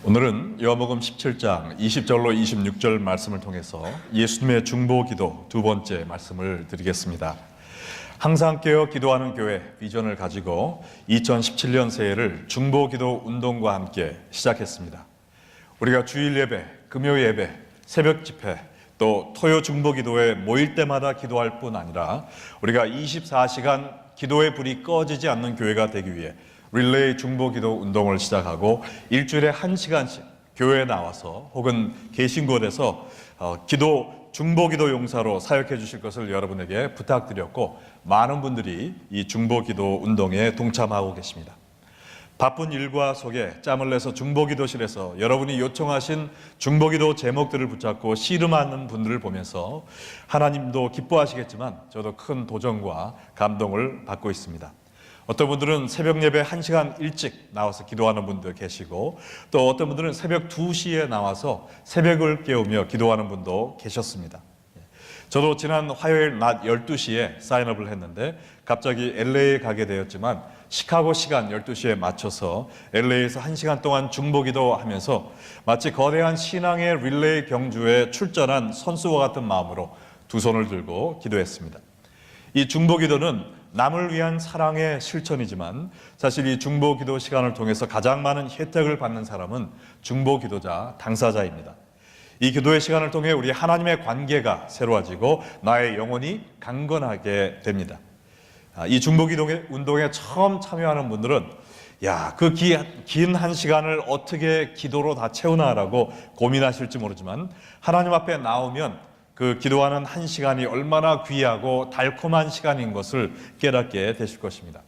오늘은 요한복음 17장 20절로 26절 말씀을 통해서 예수님의 중보기도 두 번째 말씀을 드리겠습니다. 항상 깨어 기도하는 교회 비전을 가지고 2017년 새해를 중보기도 운동과 함께 시작했습니다. 우리가 주일 예배, 금요 예배, 새벽 집회, 또 토요 중보기도에 모일 때마다 기도할 뿐 아니라 우리가 24시간 기도의 불이 꺼지지 않는 교회가 되기 위해 릴레이 중보기도 운동을 시작하고 일주일에 1시간씩 교회에 나와서 혹은 계신 곳에서 중보기도 용사로 사역해 주실 것을 여러분에게 부탁드렸고, 많은 분들이 이 중보기도 운동에 동참하고 계십니다. 바쁜 일과 속에 짬을 내서 중보기도실에서 여러분이 요청하신 중보기도 제목들을 붙잡고 씨름하는 분들을 보면서 하나님도 기뻐하시겠지만 저도 큰 도전과 감동을 받고 있습니다. 어떤 분들은 새벽 예배 1시간 일찍 나와서 기도하는 분도 계시고, 또 어떤 분들은 새벽 2시에 나와서 새벽을 깨우며 기도하는 분도 계셨습니다. 저도 지난 화요일 낮 12시에 사인업을 했는데 갑자기 LA에 가게 되었지만 시카고 시간 12시에 맞춰서 LA에서 1시간 동안 중보기도 하면서 마치 거대한 신앙의 릴레이 경주에 출전한 선수와 같은 마음으로 두 손을 들고 기도했습니다. 이 중보기도는 남을 위한 사랑의 실천이지만 사실 이 중보기도 시간을 통해서 가장 많은 혜택을 받는 사람은 중보기도자, 당사자입니다. 이 기도의 시간을 통해 우리 하나님의 관계가 새로워지고 나의 영혼이 강건하게 됩니다. 이 중보기도 운동에 처음 참여하는 분들은 그 긴 1시간을 어떻게 기도로 다 채우나라고 고민하실지 모르지만, 하나님 앞에 나오면 그 기도하는 1시간이 얼마나 귀하고 달콤한 시간인 것을 깨닫게 되실 것입니다.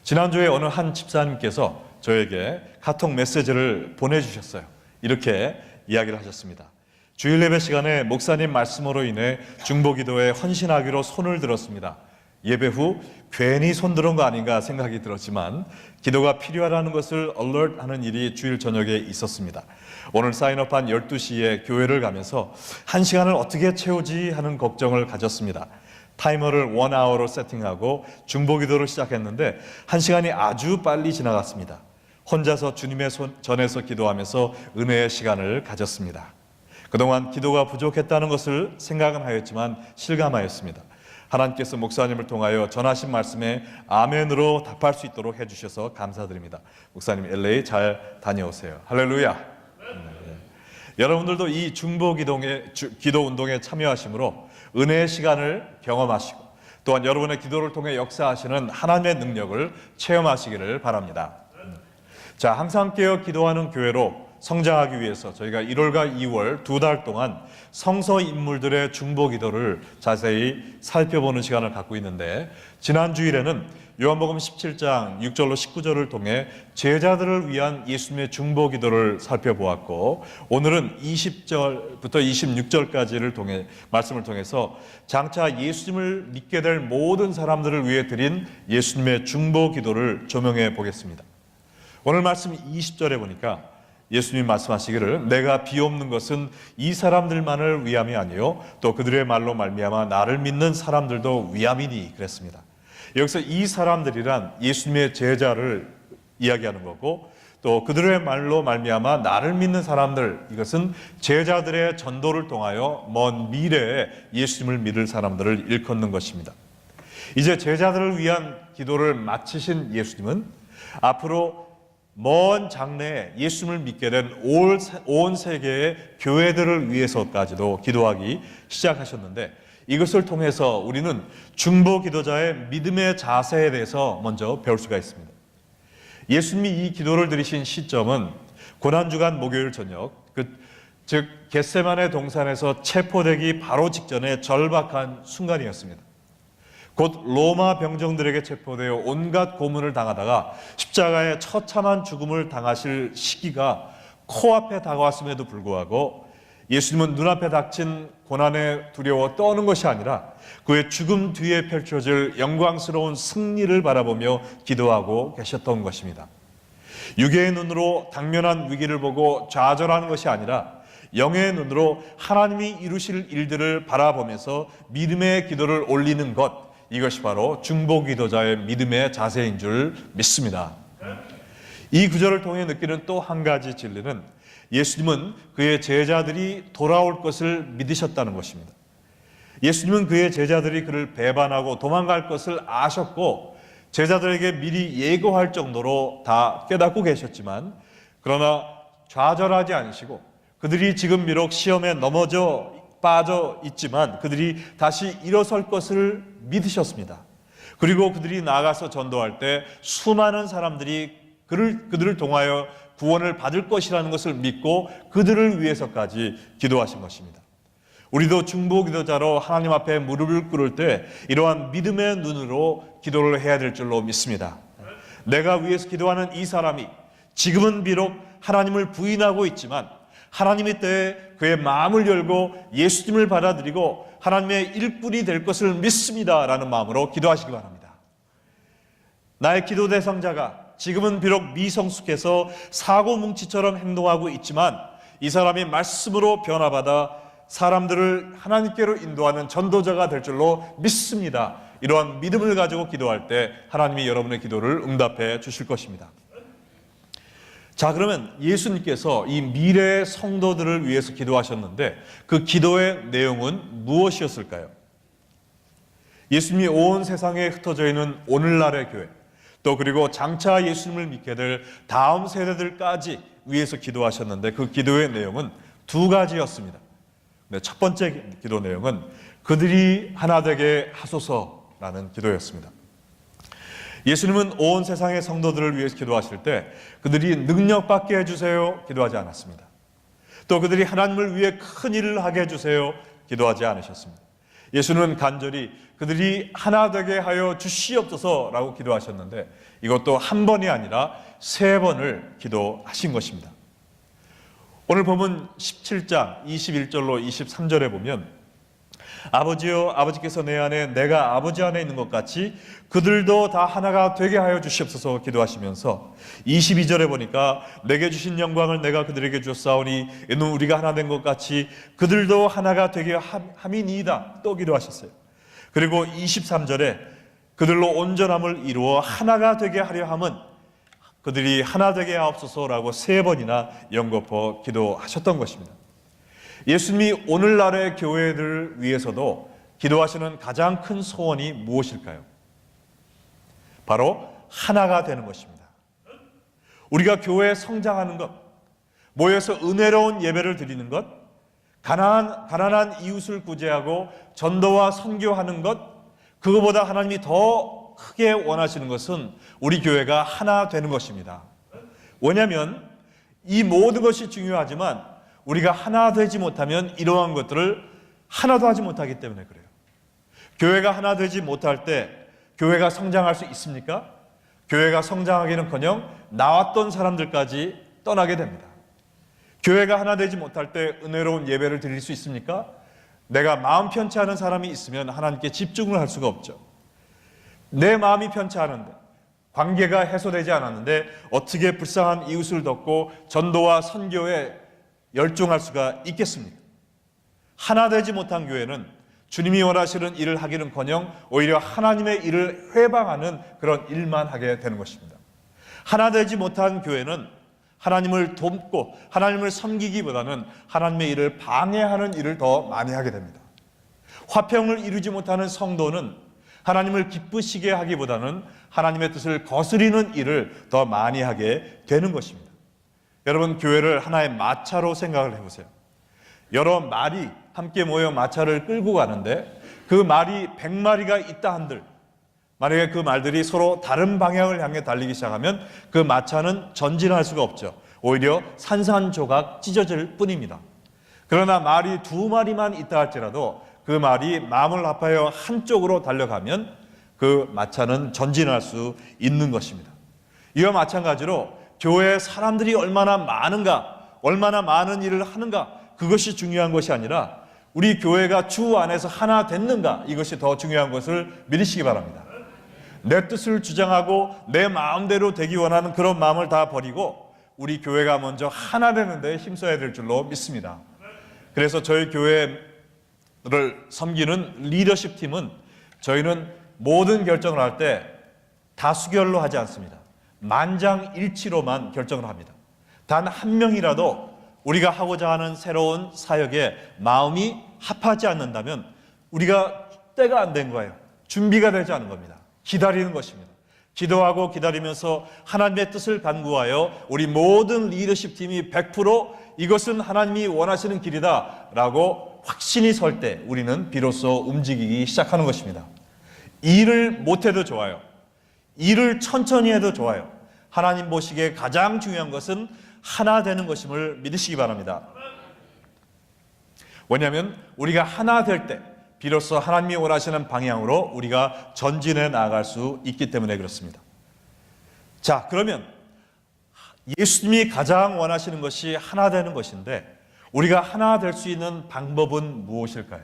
지난주에 어느 한 집사님께서 저에게 카톡 메시지를 보내주셨어요. 이렇게 이야기를 하셨습니다. 주일 예배 시간에 목사님 말씀으로 인해 중보기도에 헌신하기로 손을 들었습니다. 예배 후 괜히 손 들은 거 아닌가 생각이 들었지만 기도가 필요하다는 것을 알럿하는 일이 주일 저녁에 있었습니다. 오늘 사인업한 12시에 교회를 가면서 1시간을 어떻게 채우지 하는 걱정을 가졌습니다. 타이머를 1hour로 세팅하고 중보기도를 시작했는데 1시간이 아주 빨리 지나갔습니다. 혼자서 주님의 전에서 기도하면서 은혜의 시간을 가졌습니다. 그동안 기도가 부족했다는 것을 생각은 하였지만 실감하였습니다. 하나님께서 목사님을 통하여 전하신 말씀에 아멘으로 답할 수 있도록 해주셔서 감사드립니다. 목사님 LA 잘 다녀오세요. 할렐루야. 여러분들도 이 기도 운동에 참여하심으로 은혜의 시간을 경험하시고 또한 여러분의 기도를 통해 역사하시는 하나님의 능력을 체험하시기를 바랍니다. 자, 항상 깨어 기도하는 교회로 성장하기 위해서 저희가 1월과 2월 2달 동안 성서 인물들의 중보기도를 자세히 살펴보는 시간을 갖고 있는데, 지난 주일에는 요한복음 17장 6절로 19절을 통해 제자들을 위한 예수님의 중보기도를 살펴보았고, 오늘은 20절부터 26절까지를 통해 말씀을 통해서 장차 예수님을 믿게 될 모든 사람들을 위해 드린 예수님의 중보기도를 조명해 보겠습니다. 오늘 말씀 20절에 보니까 예수님이 말씀하시기를 내가 비옵는 것은 이 사람들만을 위함이 아니요 또 그들의 말로 말미암아 나를 믿는 사람들도 위함이니 그랬습니다. 여기서 이 사람들이란 예수님의 제자를 이야기하는 거고, 또 그들의 말로 말미암아 나를 믿는 사람들, 이것은 제자들의 전도를 통하여 먼 미래에 예수님을 믿을 사람들을 일컫는 것입니다. 이제 제자들을 위한 기도를 마치신 예수님은 앞으로 먼 장래에 예수님을 믿게 된 온 세계의 교회들을 위해서까지도 기도하기 시작하셨는데, 이것을 통해서 우리는 중보기도자의 믿음의 자세에 대해서 먼저 배울 수가 있습니다. 예수님이 이 기도를 드리신 시점은 고난주간 목요일 저녁, 즉 겟세마네 동산에서 체포되기 바로 직전의 절박한 순간이었습니다. 곧 로마 병정들에게 체포되어 온갖 고문을 당하다가 십자가에 처참한 죽음을 당하실 시기가 코앞에 다가왔음에도 불구하고 예수님은 눈앞에 닥친 고난에 두려워 떠는 것이 아니라 그의 죽음 뒤에 펼쳐질 영광스러운 승리를 바라보며 기도하고 계셨던 것입니다. 육의 눈으로 당면한 위기를 보고 좌절하는 것이 아니라 영의 눈으로 하나님이 이루실 일들을 바라보면서 믿음의 기도를 올리는 것, 이것이 바로 중보기도자의 믿음의 자세인 줄 믿습니다. 이 구절을 통해 느끼는 또 한 가지 진리는 예수님은 그의 제자들이 돌아올 것을 믿으셨다는 것입니다. 예수님은 그의 제자들이 그를 배반하고 도망갈 것을 아셨고 제자들에게 미리 예고할 정도로 다 깨닫고 계셨지만, 그러나 좌절하지 않으시고 그들이 지금 비록 시험에 넘어져 빠져 있지만 그들이 다시 일어설 것을 믿으셨습니다. 그리고 그들이 나가서 전도할 때 수많은 사람들이 그들을 통하여 구원을 받을 것이라는 것을 믿고 그들을 위해서까지 기도하신 것입니다. 우리도 중보기도자로 하나님 앞에 무릎을 꿇을 때 이러한 믿음의 눈으로 기도를 해야 될 줄로 믿습니다. 내가 위해서 기도하는 이 사람이 지금은 비록 하나님을 부인하고 있지만 하나님의 때에 그의 마음을 열고 예수님을 받아들이고 하나님의 일꾼이 될 것을 믿습니다 라는 마음으로 기도하시기 바랍니다. 나의 기도 대상자가 지금은 비록 미성숙해서 사고뭉치처럼 행동하고 있지만 이 사람이 말씀으로 변화받아 사람들을 하나님께로 인도하는 전도자가 될 줄로 믿습니다. 이러한 믿음을 가지고 기도할 때 하나님이 여러분의 기도를 응답해 주실 것입니다. 자, 그러면 예수님께서 이 미래의 성도들을 위해서 기도하셨는데 그 기도의 내용은 무엇이었을까요? 예수님이 온 세상에 흩어져 있는 오늘날의 교회, 또 그리고 장차 예수님을 믿게 될 다음 세대들까지 위해서 기도하셨는데 그 기도의 내용은 두 가지였습니다. 첫 번째 기도 내용은 그들이 하나 되게 하소서라는 기도였습니다. 예수님은 온 세상의 성도들을 위해서 기도하실 때 그들이 능력받게 해주세요 기도하지 않았습니다. 또 그들이 하나님을 위해 큰 일을 하게 해주세요 기도하지 않으셨습니다. 예수는 간절히 그들이 하나 되게 하여 주시옵소서라고 기도하셨는데 이것도 한 번이 아니라 3번을 기도하신 것입니다. 오늘 본문 17장 21절로 23절에 보면 아버지여, 아버지께서 내 안에 내가 아버지 안에 있는 것 같이 그들도 다 하나가 되게 하여 주시옵소서 기도하시면서 22절에 보니까 내게 주신 영광을 내가 그들에게 주었사오니 이는 우리가 하나 된 것 같이 그들도 하나가 되게 함이니이다 또 기도하셨어요. 그리고 23절에 그들로 온전함을 이루어 하나가 되게 하려 함은 그들이 하나 되게 하옵소서라고 3번이나 연거푸 기도하셨던 것입니다. 예수님이 오늘날의 교회를 위해서도 기도하시는 가장 큰 소원이 무엇일까요? 바로 하나가 되는 것입니다. 우리가 교회에 성장하는 것, 모여서 은혜로운 예배를 드리는 것, 가난한 이웃을 구제하고 전도와 선교하는 것, 그거보다 하나님이 더 크게 원하시는 것은 우리 교회가 하나 되는 것입니다. 왜냐하면 이 모든 것이 중요하지만 우리가 하나 되지 못하면 이러한 것들을 하나도 하지 못하기 때문에 그래요. 교회가 하나 되지 못할 때 교회가 성장할 수 있습니까? 교회가 성장하기는커녕 나왔던 사람들까지 떠나게 됩니다. 교회가 하나 되지 못할 때 은혜로운 예배를 드릴 수 있습니까? 내가 마음 편치 않은 사람이 있으면 하나님께 집중을 할 수가 없죠. 내 마음이 편치 않은데 관계가 해소되지 않았는데 어떻게 불쌍한 이웃을 돕고 전도와 선교에 열중할 수가 있겠습니까? 하나 되지 못한 교회는 주님이 원하시는 일을 하기는커녕 오히려 하나님의 일을 회방하는 그런 일만 하게 되는 것입니다. 하나 되지 못한 교회는 하나님을 돕고 하나님을 섬기기보다는 하나님의 일을 방해하는 일을 더 많이 하게 됩니다. 화평을 이루지 못하는 성도는 하나님을 기쁘시게 하기보다는 하나님의 뜻을 거스리는 일을 더 많이 하게 되는 것입니다. 여러분, 교회를 하나의 마차로 생각을 해보세요. 여러 말이 함께 모여 마차를 끌고 가는데 그 말이 100마리가 있다 한들 만약에 그 말들이 서로 다른 방향을 향해 달리기 시작하면 그 마차는 전진할 수가 없죠. 오히려 산산조각 찢어질 뿐입니다. 그러나 말이 2마리만 있다 할지라도 그 말이 마음을 합하여 한쪽으로 달려가면 그 마차는 전진할 수 있는 것입니다. 이와 마찬가지로 교회에 사람들이 얼마나 많은가, 얼마나 많은 일을 하는가, 그것이 중요한 것이 아니라 우리 교회가 주 안에서 하나 됐는가, 이것이 더 중요한 것을 믿으시기 바랍니다. 내 뜻을 주장하고 내 마음대로 되기 원하는 그런 마음을 다 버리고 우리 교회가 먼저 하나 되는 데 힘써야 될 줄로 믿습니다. 그래서 저희 교회를 섬기는 리더십 팀은 저희는 모든 결정을 할 때 다수결로 하지 않습니다. 만장일치로만 결정을 합니다. 단 한 명이라도 우리가 하고자 하는 새로운 사역에 마음이 합하지 않는다면 우리가 때가 안 된 거예요. 준비가 되지 않은 겁니다. 기다리는 것입니다. 기도하고 기다리면서 하나님의 뜻을 간구하여 우리 모든 리더십 팀이 100% 이것은 하나님이 원하시는 길이다 라고 확신이 설 때 우리는 비로소 움직이기 시작하는 것입니다. 일을 못해도 좋아요. 일을 천천히 해도 좋아요. 하나님 보시기에 가장 중요한 것은 하나 되는 것임을 믿으시기 바랍니다. 왜냐하면 우리가 하나 될 때 비로소 하나님이 원하시는 방향으로 우리가 전진해 나아갈 수 있기 때문에 그렇습니다. 자, 그러면 예수님이 가장 원하시는 것이 하나 되는 것인데 우리가 하나 될 수 있는 방법은 무엇일까요?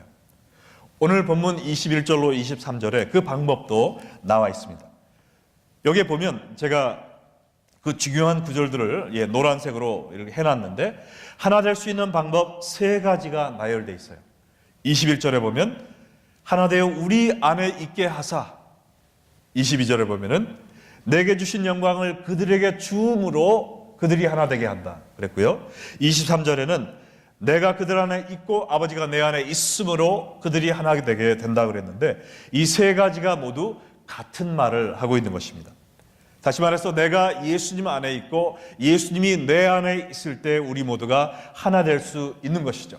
오늘 본문 21절로 23절에 그 방법도 나와 있습니다. 여기에 보면 제가 그 중요한 구절들을 노란색으로 이렇게 해놨는데 하나 될 수 있는 방법 3가지가 나열되어 있어요. 21절에 보면 하나 되어 우리 안에 있게 하사, 22절에 보면은 내게 주신 영광을 그들에게 주음으로 그들이 하나 되게 한다 그랬고요. 23절에는 내가 그들 안에 있고 아버지가 내 안에 있으므로 그들이 하나 되게 된다 그랬는데 이 3가지가 모두 같은 말을 하고 있는 것입니다. 다시 말해서 내가 예수님 안에 있고 예수님이 내 안에 있을 때 우리 모두가 하나 될 수 있는 것이죠.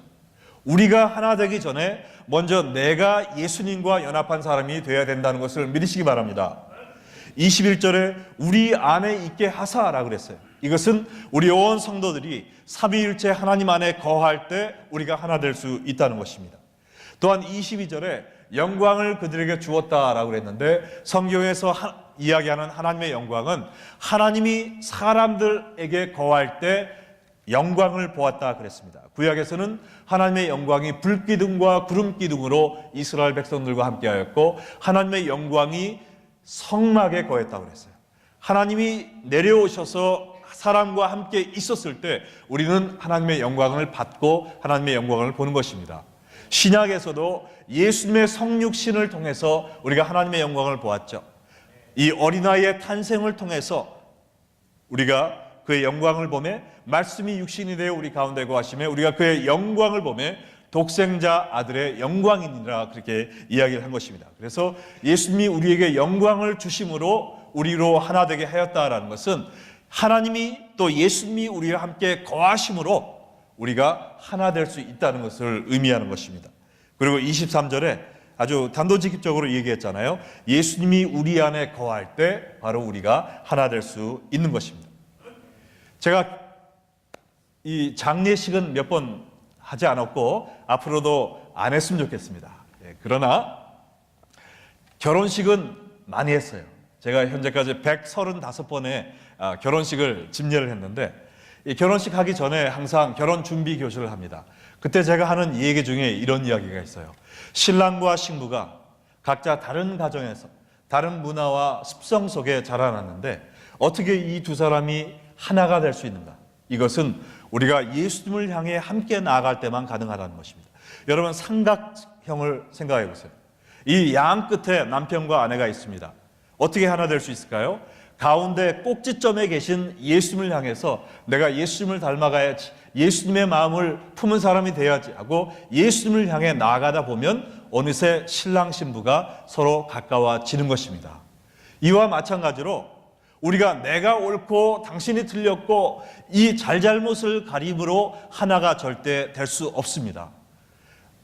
우리가 하나 되기 전에 먼저 내가 예수님과 연합한 사람이 되어야 된다는 것을 믿으시기 바랍니다. 21절에 우리 안에 있게 하사라고 그랬어요. 이것은 우리 온 성도들이 삼위일체 하나님 안에 거할 때 우리가 하나 될 수 있다는 것입니다. 또한 22절에 영광을 그들에게 주었다라고 그랬는데 성경에서 이야기하는 하나님의 영광은 하나님이 사람들에게 거할 때 영광을 보았다 그랬습니다. 구약에서는 하나님의 영광이 불기둥과 구름기둥으로 이스라엘 백성들과 함께하였고 하나님의 영광이 성막에 거했다고 그랬어요. 하나님이 내려오셔서 사람과 함께 있었을 때 우리는 하나님의 영광을 받고 하나님의 영광을 보는 것입니다. 신약에서도 예수님의 성육신을 통해서 우리가 하나님의 영광을 보았죠. 이 어린아이의 탄생을 통해서 우리가 그의 영광을 보매 말씀이 육신이 되어 우리 가운데 거하심에 우리가 그의 영광을 보매 독생자 아들의 영광이니라 그렇게 이야기를 한 것입니다. 그래서 예수님이 우리에게 영광을 주심으로 우리로 하나 되게 하였다라는 것은 하나님이 또 예수님이 우리와 함께 거하심으로 우리가 하나 될 수 있다는 것을 의미하는 것입니다. 그리고 23절에 아주 단도직입적으로 얘기했잖아요. 예수님이 우리 안에 거할 때 바로 우리가 하나 될 수 있는 것입니다. 제가 이 장례식은 몇 번 하지 않았고 앞으로도 안 했으면 좋겠습니다. 그러나 결혼식은 많이 했어요. 제가 현재까지 135번의 결혼식을 집례를 했는데 이 결혼식 하기 전에 항상 결혼 준비 교실을 합니다. 그때 제가 하는 얘기 중에 이런 이야기가 있어요. 신랑과 신부가 각자 다른 가정에서 다른 문화와 습성 속에 자라났는데 어떻게 이 두 사람이 하나가 될 수 있는가? 이것은 우리가 예수님을 향해 함께 나아갈 때만 가능하다는 것입니다. 여러분 삼각형을 생각해 보세요. 이 양 끝에 남편과 아내가 있습니다. 어떻게 하나 될 수 있을까요? 가운데 꼭지점에 계신 예수님을 향해서 내가 예수님을 닮아가야지, 예수님의 마음을 품은 사람이 돼야지 하고 예수님을 향해 나아가다 보면 어느새 신랑 신부가 서로 가까워지는 것입니다. 이와 마찬가지로 우리가 내가 옳고 당신이 틀렸고 이 잘잘못을 가림으로 하나가 절대 될 수 없습니다.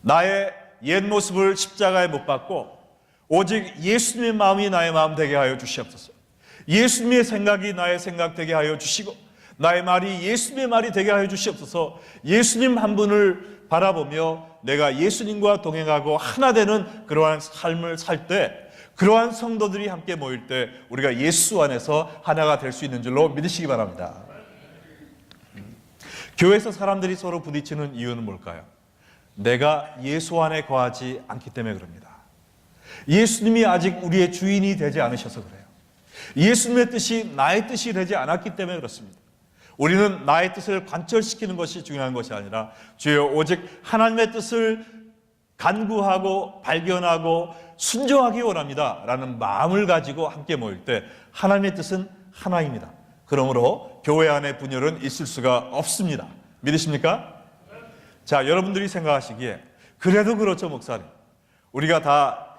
나의 옛 모습을 십자가에 못 박고 오직 예수님의 마음이 나의 마음 되게 하여 주시옵소서. 예수님의 생각이 나의 생각 되게 하여 주시고 나의 말이 예수님의 말이 되게 하여 주시옵소서. 예수님 한 분을 바라보며 내가 예수님과 동행하고 하나 되는 그러한 삶을 살 때 그러한 성도들이 함께 모일 때 우리가 예수 안에서 하나가 될 수 있는 줄로 믿으시기 바랍니다. 교회에서 사람들이 서로 부딪히는 이유는 뭘까요? 내가 예수 안에 거하지 않기 때문에 그럽니다. 예수님이 아직 우리의 주인이 되지 않으셔서 그래요. 예수님의 뜻이 나의 뜻이 되지 않았기 때문에 그렇습니다. 우리는 나의 뜻을 관철시키는 것이 중요한 것이 아니라 주여 오직 하나님의 뜻을 간구하고 발견하고 순종하기 원합니다 라는 마음을 가지고 함께 모일 때 하나님의 뜻은 하나입니다. 그러므로 교회 안에 분열은 있을 수가 없습니다. 믿으십니까? 자, 여러분들이 생각하시기에 그래도 그렇죠, 목사님. 우리가 다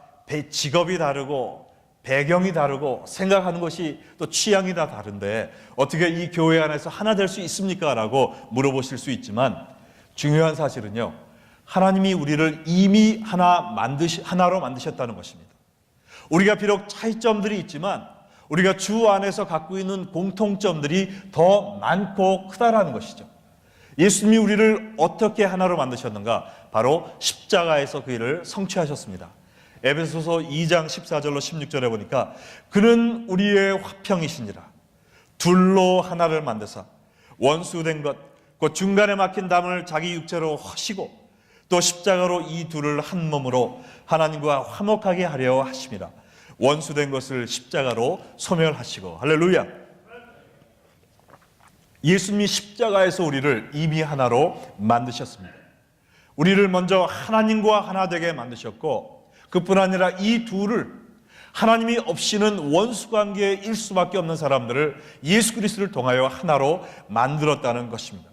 직업이 다르고 배경이 다르고 생각하는 것이 또 취향이 다 다른데 어떻게 이 교회 안에서 하나 될 수 있습니까? 라고 물어보실 수 있지만 중요한 사실은요, 하나님이 우리를 이미 하나로 만드셨다는 것입니다. 우리가 비록 차이점들이 있지만 우리가 주 안에서 갖고 있는 공통점들이 더 많고 크다라는 것이죠. 예수님이 우리를 어떻게 하나로 만드셨는가? 바로 십자가에서 그 일을 성취하셨습니다. 에베소서 2장 14절로 16절에 보니까 그는 우리의 화평이시니라. 둘로 하나를 만드사 원수된 것 곧 중간에 막힌 담을 자기 육체로 하시고 또 십자가로 이 둘을 한 몸으로 하나님과 화목하게 하려 하심이라. 원수된 것을 십자가로 소멸하시고. 할렐루야. 예수님이 십자가에서 우리를 이미 하나로 만드셨습니다. 우리를 먼저 하나님과 하나 되게 만드셨고 그뿐 아니라 이 둘을 하나님이 없이는 원수관계일 수밖에 없는 사람들을 예수 그리스도를 통하여 하나로 만들었다는 것입니다.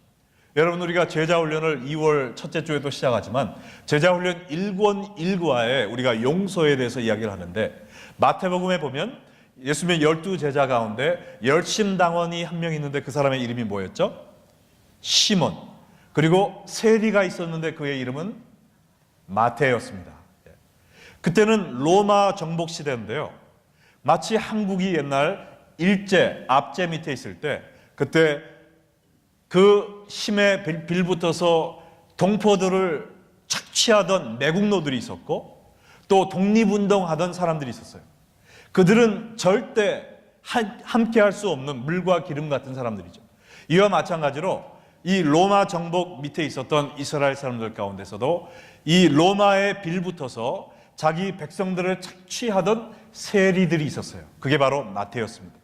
여러분, 우리가 제자훈련을 2월 첫째 주에도 시작하지만 제자훈련 1권 1과에 우리가 용서에 대해서 이야기를 하는데 마태복음에 보면 예수님의 12제자 가운데 열심당원이 한 명 있는데 그 사람의 이름이 뭐였죠? 시몬. 그리고 세리가 있었는데 그의 이름은 마태였습니다. 그때는 로마 정복 시대인데요, 마치 한국이 옛날 일제, 압제 밑에 있을 때 그때 그 힘에 빌붙어서 동포들을 착취하던 매국노들이 있었고 또 독립운동하던 사람들이 있었어요. 그들은 절대 함께 할 수 없는 물과 기름 같은 사람들이죠. 이와 마찬가지로 이 로마 정복 밑에 있었던 이스라엘 사람들 가운데서도 이 로마에 빌붙어서 자기 백성들을 착취하던 세리들이 있었어요. 그게 바로 마태였습니다.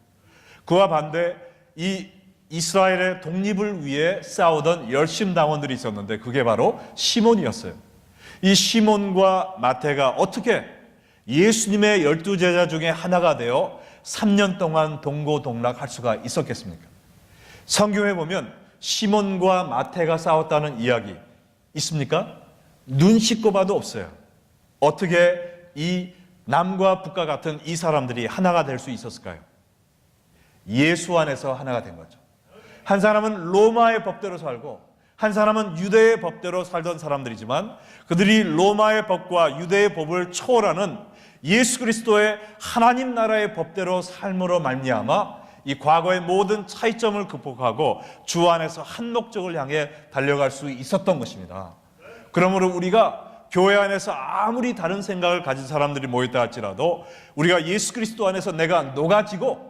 그와 반대 이 이스라엘의 독립을 위해 싸우던 열심당원들이 있었는데 그게 바로 시몬이었어요. 이 시몬과 마태가 어떻게 예수님의 12제자 중에 하나가 되어 3년 동안 동고동락할 수가 있었겠습니까? 성경에 보면 시몬과 마태가 싸웠다는 이야기 있습니까? 눈 씻고 봐도 없어요. 어떻게 이 남과 북과 같은 이 사람들이 하나가 될 수 있었을까요? 예수 안에서 하나가 된 거죠. 한 사람은 로마의 법대로 살고 한 사람은 유대의 법대로 살던 사람들이지만 그들이 로마의 법과 유대의 법을 초월하는 예수 그리스도의 하나님 나라의 법대로 삶으로 말미암아 이 과거의 모든 차이점을 극복하고 주 안에서 한 목적을 향해 달려갈 수 있었던 것입니다. 그러므로 우리가 교회 안에서 아무리 다른 생각을 가진 사람들이 모였다 할지라도 우리가 예수 그리스도 안에서 내가 녹아지고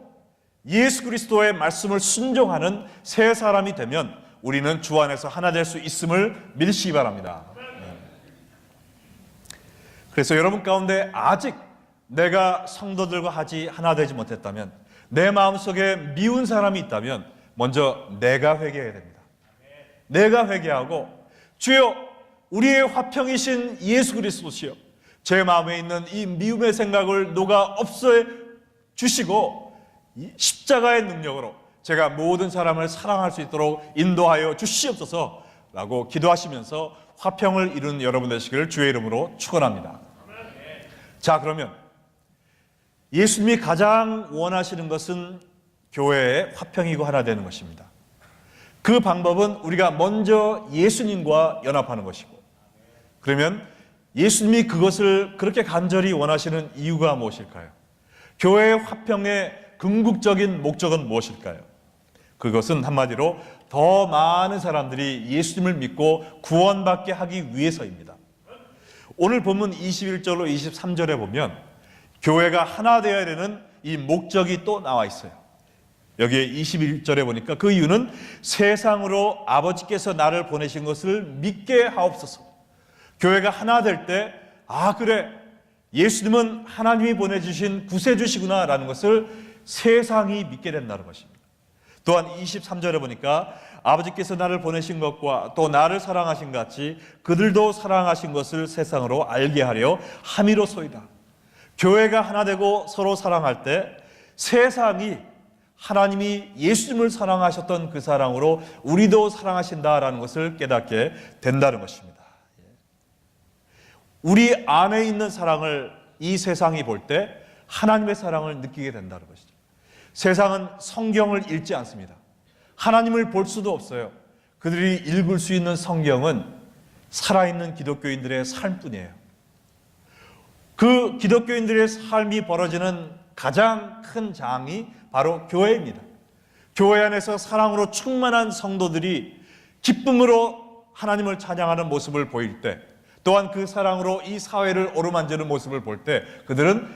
예수 그리스도의 말씀을 순종하는 새 사람이 되면 우리는 주 안에서 하나 될 수 있음을 믿으시기 바랍니다. 그래서 여러분 가운데 아직 내가 성도들과 하나 되지 못했다면, 내 마음속에 미운 사람이 있다면 먼저 내가 회개해야 됩니다. 내가 회개하고 주여 우리의 화평이신 예수 그리스도시여 제 마음에 있는 이 미움의 생각을 녹아 없애 주시고 십자가의 능력으로 제가 모든 사람을 사랑할 수 있도록 인도하여 주시옵소서 라고 기도하시면서 화평을 이루는 여러분 되시기를 주의 이름으로 축원합니다. 자, 그러면 예수님이 가장 원하시는 것은 교회의 화평이고 하나 되는 것입니다. 그 방법은 우리가 먼저 예수님과 연합하는 것이고, 그러면 예수님이 그것을 그렇게 간절히 원하시는 이유가 무엇일까요? 교회의 화평의 궁극적인 목적은 무엇일까요? 그것은 한마디로 더 많은 사람들이 예수님을 믿고 구원받게 하기 위해서입니다. 오늘 본문 21절로 23절에 보면 교회가 하나 되어야 되는 이 목적이 또 나와 있어요. 여기에 21절에 보니까 그 이유는 세상으로 아버지께서 나를 보내신 것을 믿게 하옵소서. 교회가 하나 될 때, 아 그래, 예수님은 하나님이 보내주신 구세주시구나 라는 것을 세상이 믿게 된다는 것입니다. 또한 23절에 보니까 아버지께서 나를 보내신 것과 또 나를 사랑하신 같이 그들도 사랑하신 것을 세상으로 알게 하려 함이로소이다. 교회가 하나 되고 서로 사랑할 때 세상이 하나님이 예수님을 사랑하셨던 그 사랑으로 우리도 사랑하신다라는 것을 깨닫게 된다는 것입니다. 우리 안에 있는 사랑을 이 세상이 볼 때 하나님의 사랑을 느끼게 된다는 것이죠. 세상은 성경을 읽지 않습니다. 하나님을 볼 수도 없어요. 그들이 읽을 수 있는 성경은 살아있는 기독교인들의 삶뿐이에요. 그 기독교인들의 삶이 벌어지는 가장 큰 장이 바로 교회입니다. 교회 안에서 사랑으로 충만한 성도들이 기쁨으로 하나님을 찬양하는 모습을 보일 때, 또한 그 사랑으로 이 사회를 어루만지는 모습을 볼 때 그들은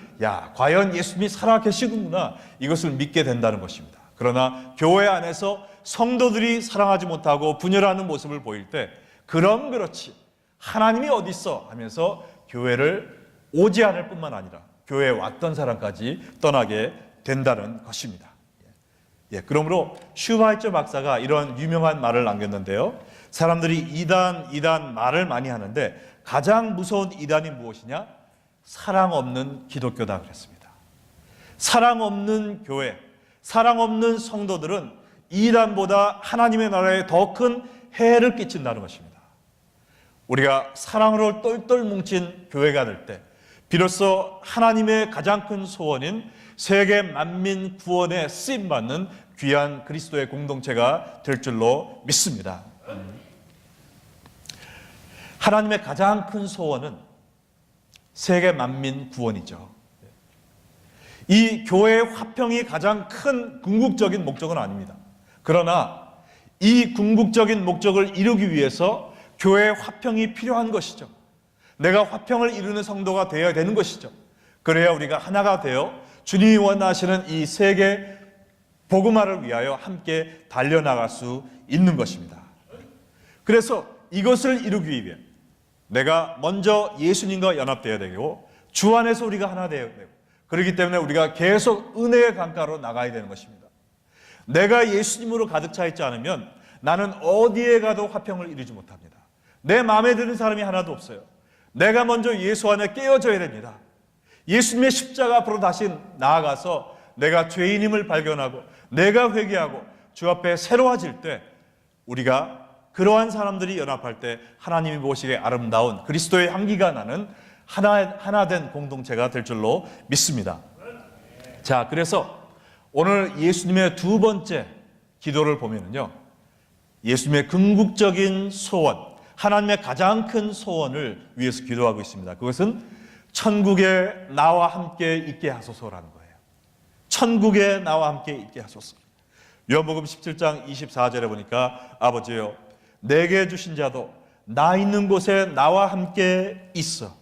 과연 예수님이 살아계시구나, 이것을 믿게 된다는 것입니다. 그러나 교회 안에서 성도들이 사랑하지 못하고 분열하는 모습을 보일 때 그럼 그렇지 하나님이 어디 있어 하면서 교회를 오지 않을 뿐만 아니라 교회에 왔던 사람까지 떠나게 된다는 것입니다. 그러므로 슈바이처 박사가 이런 유명한 말을 남겼는데요. 사람들이 이단 말을 많이 하는데 가장 무서운 이단이 무엇이냐? 사랑 없는 기독교다 그랬습니다. 사랑 없는 교회, 사랑 없는 성도들은 이단보다 하나님의 나라에 더 큰 해를 끼친다는 것입니다. 우리가 사랑으로 똘똘 뭉친 교회가 될 때 비로소 하나님의 가장 큰 소원인 세계 만민 구원에 쓰임받는 귀한 그리스도의 공동체가 될 줄로 믿습니다. 하나님의 가장 큰 소원은 세계 만민 구원이죠. 이 교회의 화평이 가장 큰 궁극적인 목적은 아닙니다. 그러나 이 궁극적인 목적을 이루기 위해서 교회의 화평이 필요한 것이죠. 내가 화평을 이루는 성도가 되어야 되는 것이죠. 그래야 우리가 하나가 되어 주님이 원하시는 이 세계 복음화를 위하여 함께 달려나갈 수 있는 것입니다. 그래서 이것을 이루기 위해 내가 먼저 예수님과 연합되어야 되고 주 안에서 우리가 하나 되어야 되고, 그렇기 때문에 우리가 계속 은혜의 강가로 나가야 되는 것입니다. 내가 예수님으로 가득 차 있지 않으면 나는 어디에 가도 화평을 이루지 못합니다. 내 마음에 드는 사람이 하나도 없어요. 내가 먼저 예수 안에 깨어져야 됩니다. 예수님의 십자가 앞으로 다시 나아가서 내가 죄인임을 발견하고 내가 회개하고 주 앞에 새로워질 때, 우리가 그러한 사람들이 연합할 때 하나님이 보시기에 아름다운 그리스도의 향기가 나는 하나 된 공동체가 될 줄로 믿습니다. 자, 그래서 오늘 예수님의 두 번째 기도를 보면은요, 예수님의 궁극적인 소원, 하나님의 가장 큰 소원을 위해서 기도하고 있습니다. 그것은 천국에 나와 함께 있게 하소서라는 거예요. 천국에 나와 함께 있게 하소서. 요한복음 17장 24절에 보니까 아버지여 내게 주신 자도 나 있는 곳에 나와 함께 있어.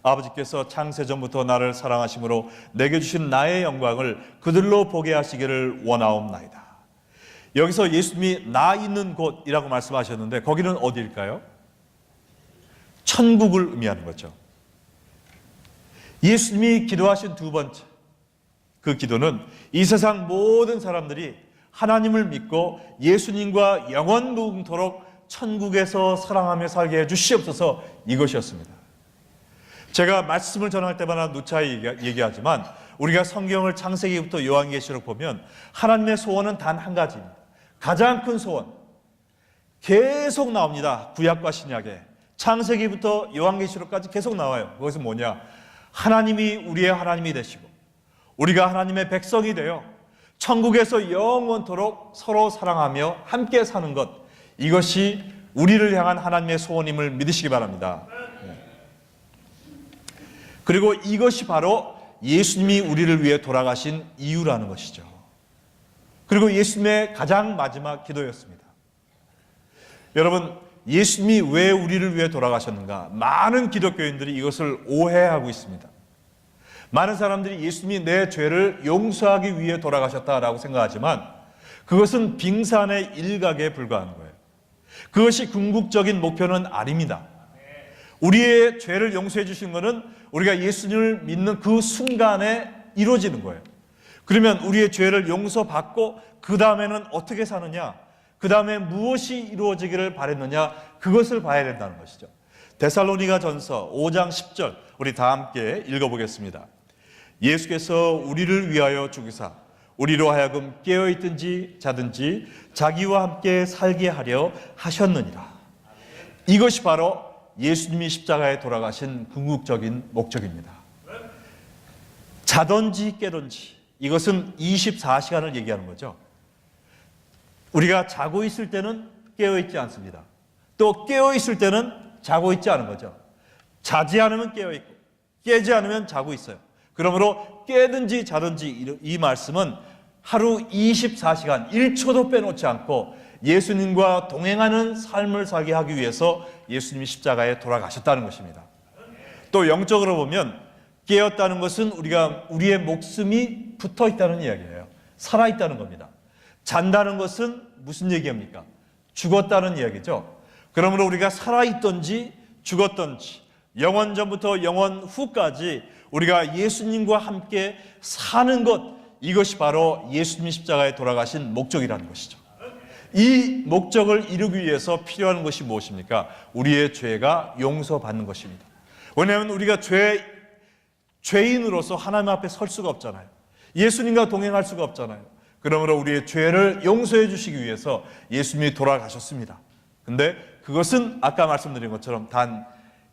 아버지께서 창세전부터 나를 사랑하심으로 내게 주신 나의 영광을 그들로 보게 하시기를 원하옵나이다. 여기서 예수님이 나 있는 곳이라고 말씀하셨는데 거기는 어디일까요? 천국을 의미하는 거죠. 예수님이 기도하신 두 번째 그 기도는 이 세상 모든 사람들이 하나님을 믿고 예수님과 영원 무궁토록 천국에서 사랑하며 살게 해 주시옵소서, 이것이었습니다. 제가 말씀을 전할 때마다 누차히 얘기하지만 우리가 성경을 창세기부터 요한계시록 보면 하나님의 소원은 단 한 가지입니다. 가장 큰 소원 계속 나옵니다. 구약과 신약에 창세기부터 요한계시록까지 계속 나와요. 그것은 뭐냐? 하나님이 우리의 하나님이 되시고 우리가 하나님의 백성이 되어 천국에서 영원토록 서로 사랑하며 함께 사는 것, 이것이 우리를 향한 하나님의 소원임을 믿으시기 바랍니다. 그리고 이것이 바로 예수님이 우리를 위해 돌아가신 이유라는 것이죠. 그리고 예수님의 가장 마지막 기도였습니다. 여러분, 예수님이 왜 우리를 위해 돌아가셨는가? 많은 기독교인들이 이것을 오해하고 있습니다. 많은 사람들이 예수님이 내 죄를 용서하기 위해 돌아가셨다라고 생각하지만 그것은 빙산의 일각에 불과한 거예요. 그것이 궁극적인 목표는 아닙니다. 우리의 죄를 용서해 주신 것은 우리가 예수님을 믿는 그 순간에 이루어지는 거예요. 그러면 우리의 죄를 용서받고 그 다음에는 어떻게 사느냐, 그 다음에 무엇이 이루어지기를 바랬느냐, 그것을 봐야 된다는 것이죠. 데살로니가 전서 5장 10절 우리 다 함께 읽어보겠습니다. 예수께서 우리를 위하여 죽으사 우리로 하여금 깨어있든지 자든지 자기와 함께 살게 하려 하셨느니라. 이것이 바로 예수님이 십자가에 돌아가신 궁극적인 목적입니다. 자든지 깨든지, 이것은 24시간을 얘기하는 거죠. 우리가 자고 있을 때는 깨어있지 않습니다. 또 깨어있을 때는 자고 있지 않은 거죠. 자지 않으면 깨어있고 깨지 않으면 자고 있어요. 그러므로 깨든지 자든지 이 말씀은 하루 24시간 1초도 빼놓지 않고 예수님과 동행하는 삶을 살게 하기 위해서 예수님이 십자가에 돌아가셨다는 것입니다. 또 영적으로 보면 깨었다는 것은 우리의 목숨이 붙어 있다는 이야기예요. 살아 있다는 겁니다. 잔다는 것은 무슨 얘기입니까? 죽었다는 이야기죠. 그러므로 우리가 살아 있든지 죽었든지 영원 전부터 영원 후까지 우리가 예수님과 함께 사는 것, 이것이 바로 예수님이 십자가에 돌아가신 목적이라는 것이죠. 이 목적을 이루기 위해서 필요한 것이 무엇입니까? 우리의 죄가 용서받는 것입니다. 왜냐하면 우리가 죄인으로서 하나님 앞에 설 수가 없잖아요. 예수님과 동행할 수가 없잖아요. 그러므로 우리의 죄를 용서해 주시기 위해서 예수님이 돌아가셨습니다. 근데 그것은 아까 말씀드린 것처럼 단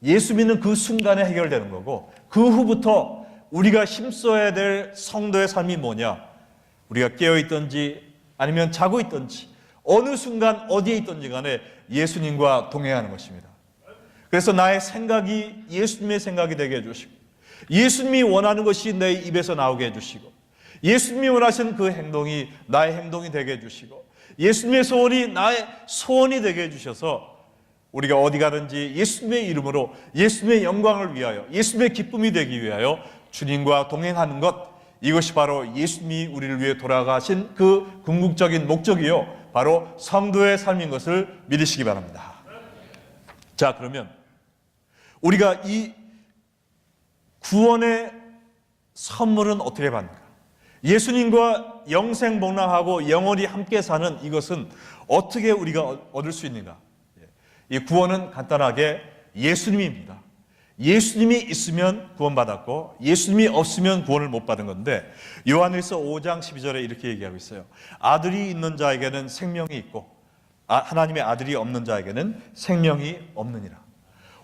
예수 믿는 그 순간에 해결되는 거고, 그 후부터 우리가 힘써야 될 성도의 삶이 뭐냐? 우리가 깨어있든지 아니면 자고 있든지 어느 순간 어디에 있든지 간에 예수님과 동행하는 것입니다. 그래서 나의 생각이 예수님의 생각이 되게 해주시고, 예수님이 원하는 것이 내 입에서 나오게 해주시고, 예수님이 원하시는 그 행동이 나의 행동이 되게 해주시고, 예수님의 소원이 나의 소원이 되게 해주셔서 우리가 어디 가든지 예수님의 이름으로 예수님의 영광을 위하여, 예수님의 기쁨이 되기 위하여 주님과 동행하는 것, 이것이 바로 예수님이 우리를 위해 돌아가신 그 궁극적인 목적이요, 바로 성도의 삶인 것을 믿으시기 바랍니다. 자, 그러면 우리가 이 구원의 선물은 어떻게 받는가? 예수님과 영생복락하고 영원히 함께 사는 이것은 어떻게 우리가 얻을 수 있는가? 이 구원은 간단하게 예수님입니다. 예수님이 있으면 구원받았고 예수님이 없으면 구원을 못 받은 건데, 요한일서 5장 12절에 이렇게 얘기하고 있어요. 아들이 있는 자에게는 생명이 있고 하나님의 아들이 없는 자에게는 생명이 없느니라.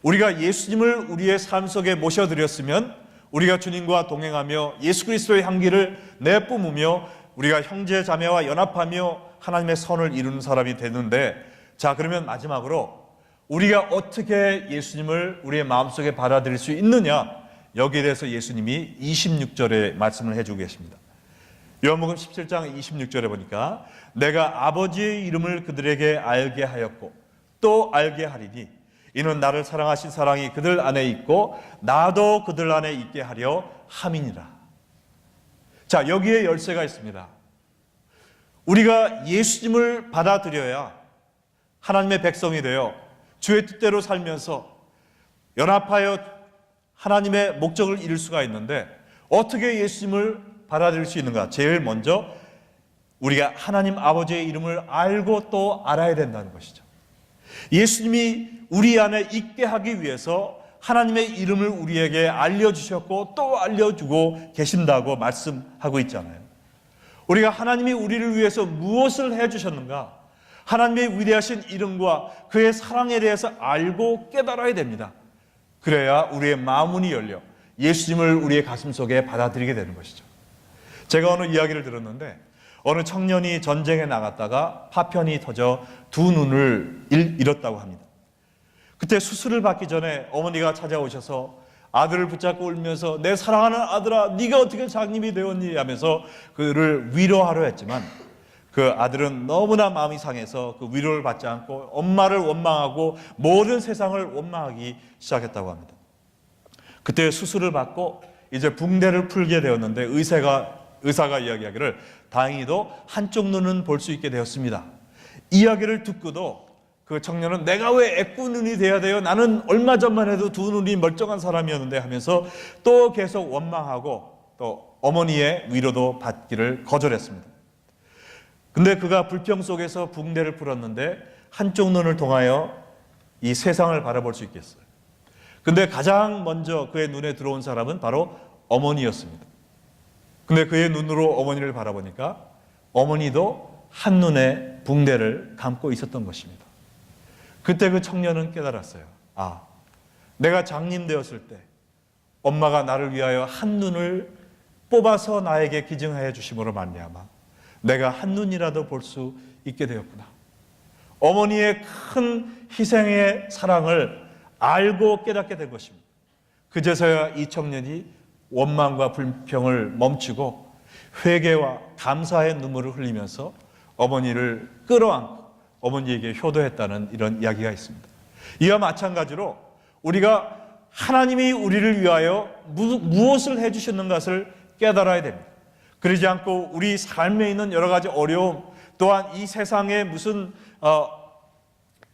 우리가 예수님을 우리의 삶 속에 모셔드렸으면 우리가 주님과 동행하며 예수 그리스도의 향기를 내뿜으며 우리가 형제 자매와 연합하며 하나님의 선을 이루는 사람이 되는데, 자, 그러면 마지막으로 우리가 어떻게 예수님을 우리의 마음속에 받아들일 수 있느냐, 여기에 대해서 예수님이 26절에 말씀을 해주고 계십니다. 요한복음 17장 26절에 보니까 내가 아버지의 이름을 그들에게 알게 하였고 또 알게 하리니 이는 나를 사랑하신 사랑이 그들 안에 있고 나도 그들 안에 있게 하려 함이니라. 자, 여기에 열쇠가 있습니다. 우리가 예수님을 받아들여야 하나님의 백성이 되어 주의 뜻대로 살면서 연합하여 하나님의 목적을 이룰 수가 있는데, 어떻게 예수님을 받아들일 수 있는가? 제일 먼저 우리가 하나님 아버지의 이름을 알고 또 알아야 된다는 것이죠. 예수님이 우리 안에 있게 하기 위해서 하나님의 이름을 우리에게 알려주셨고 또 알려주고 계신다고 말씀하고 있잖아요. 우리가 하나님이 우리를 위해서 무엇을 해주셨는가? 하나님의 위대하신 이름과 그의 사랑에 대해서 알고 깨달아야 됩니다. 그래야 우리의 마음문이 열려 예수님을 우리의 가슴 속에 받아들이게 되는 것이죠. 제가 어느 이야기를 들었는데, 어느 청년이 전쟁에 나갔다가 파편이 터져 두 눈을 잃었다고 합니다. 그때 수술을 받기 전에 어머니가 찾아오셔서 아들을 붙잡고 울면서 내 사랑하는 아들아, 네가 어떻게 장님이 되었니? 하면서 그를 위로하려 했지만 그 아들은 너무나 마음이 상해서 그 위로를 받지 않고 엄마를 원망하고 모든 세상을 원망하기 시작했다고 합니다. 그때 수술을 받고 이제 붕대를 풀게 되었는데 의사가 이야기하기를 다행히도 한쪽 눈은 볼 수 있게 되었습니다. 이야기를 듣고도 그 청년은 내가 왜 애꾸눈이 돼야 돼요? 나는 얼마 전만 해도 두 눈이 멀쩡한 사람이었는데 하면서 또 계속 원망하고 또 어머니의 위로도 받기를 거절했습니다. 근데 그가 불평 속에서 붕대를 풀었는데 한쪽 눈을 통하여 이 세상을 바라볼 수 있겠어요. 근데 가장 먼저 그의 눈에 들어온 사람은 바로 어머니였습니다. 근데 그의 눈으로 어머니를 바라보니까 어머니도 한눈에 붕대를 감고 있었던 것입니다. 그때 그 청년은 깨달았어요. 아, 내가 장님 되었을 때 엄마가 나를 위하여 한눈을 뽑아서 나에게 기증하여 주심으로 말미암아 내가 한눈이라도 볼 수 있게 되었구나. 어머니의 큰 희생의 사랑을 알고 깨닫게 된 것입니다. 그제서야 이 청년이 원망과 불평을 멈추고 회개와 감사의 눈물을 흘리면서 어머니를 끌어안고 어머니에게 효도했다는 이런 이야기가 있습니다. 이와 마찬가지로 우리가 하나님이 우리를 위하여 무엇을 해주셨는 것을 깨달아야 됩니다. 그러지 않고 우리 삶에 있는 여러 가지 어려움, 또한 이 세상에 무슨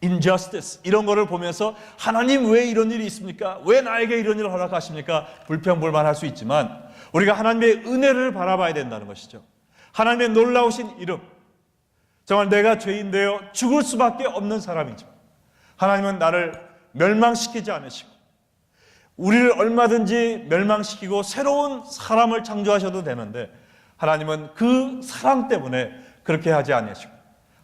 injustice 이런 거를 보면서 하나님 왜 이런 일이 있습니까? 왜 나에게 이런 일을 허락하십니까? 불평불만할 수 있지만 우리가 하나님의 은혜를 바라봐야 된다는 것이죠. 하나님의 놀라우신 이름, 정말 내가 죄인 되어 죽을 수밖에 없는 사람이죠. 하나님은 나를 멸망시키지 않으시고 우리를 얼마든지 멸망시키고 새로운 사람을 창조하셔도 되는데 하나님은 그 사랑 때문에 그렇게 하지 않으시고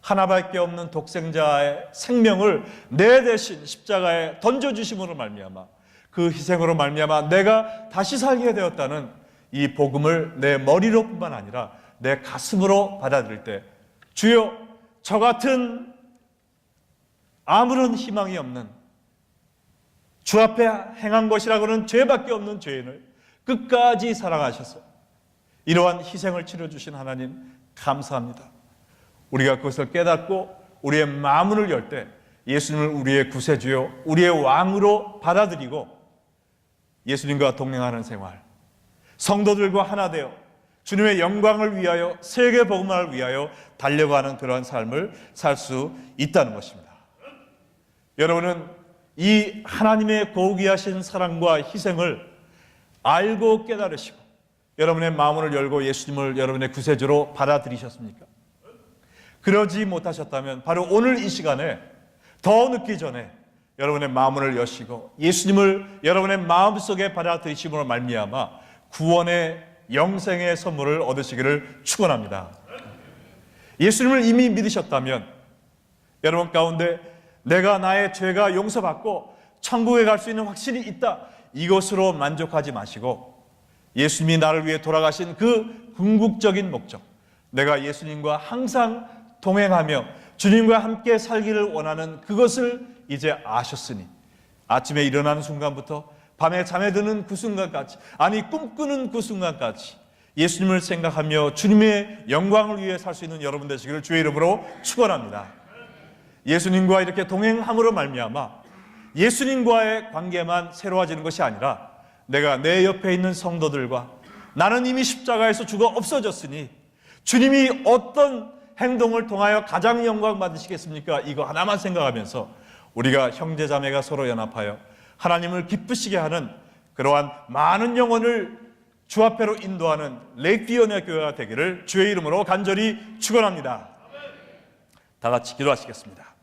하나밖에 없는 독생자의 생명을 내 대신 십자가에 던져주심으로 말미암아 그 희생으로 말미암아 내가 다시 살게 되었다는 이 복음을 내 머리로뿐만 아니라 내 가슴으로 받아들일 때 주여 저 같은 아무런 희망이 없는 주 앞에 행한 것이라고는 죄밖에 없는 죄인을 끝까지 사랑하셔서 이러한 희생을 치러주신 하나님 감사합니다. 우리가 그것을 깨닫고 우리의 마음을 열 때 예수님을 우리의 구세주요 우리의 왕으로 받아들이고 예수님과 동행하는 생활, 성도들과 하나 되어 주님의 영광을 위하여 세계 복음화를 위하여 달려가는 그러한 삶을 살 수 있다는 것입니다. 여러분은 이 하나님의 고귀하신 사랑과 희생을 알고 깨달으시고 여러분의 마음을 열고 예수님을 여러분의 구세주로 받아들이셨습니까? 그러지 못하셨다면 바로 오늘 이 시간에 더 늦기 전에 여러분의 마음을 여시고 예수님을 여러분의 마음속에 받아들이심으로 말미암아 구원의 영생의 선물을 얻으시기를 축원합니다. 예수님을 이미 믿으셨다면 여러분 가운데 내가 나의 죄가 용서받고 천국에 갈 수 있는 확신이 있다, 이것으로 만족하지 마시고 예수님이 나를 위해 돌아가신 그 궁극적인 목적, 내가 예수님과 항상 동행하며 주님과 함께 살기를 원하는 그것을 이제 아셨으니 아침에 일어나는 순간부터 밤에 잠에 드는 그 순간까지, 아니 꿈꾸는 그 순간까지 예수님을 생각하며 주님의 영광을 위해 살 수 있는 여러분 되시기를 주의 이름으로 축원합니다. 예수님과 이렇게 동행함으로 말미암아 예수님과의 관계만 새로워지는 것이 아니라 내가 내 옆에 있는 성도들과 나는 이미 십자가에서 죽어 없어졌으니 주님이 어떤 행동을 통하여 가장 영광 받으시겠습니까? 이거 하나만 생각하면서 우리가 형제자매가 서로 연합하여 하나님을 기쁘시게 하는 그러한 많은 영혼을 주 앞에로 인도하는 레이크비언의 교회가 되기를 주의 이름으로 간절히 축원합니다. 다 같이 기도하시겠습니다.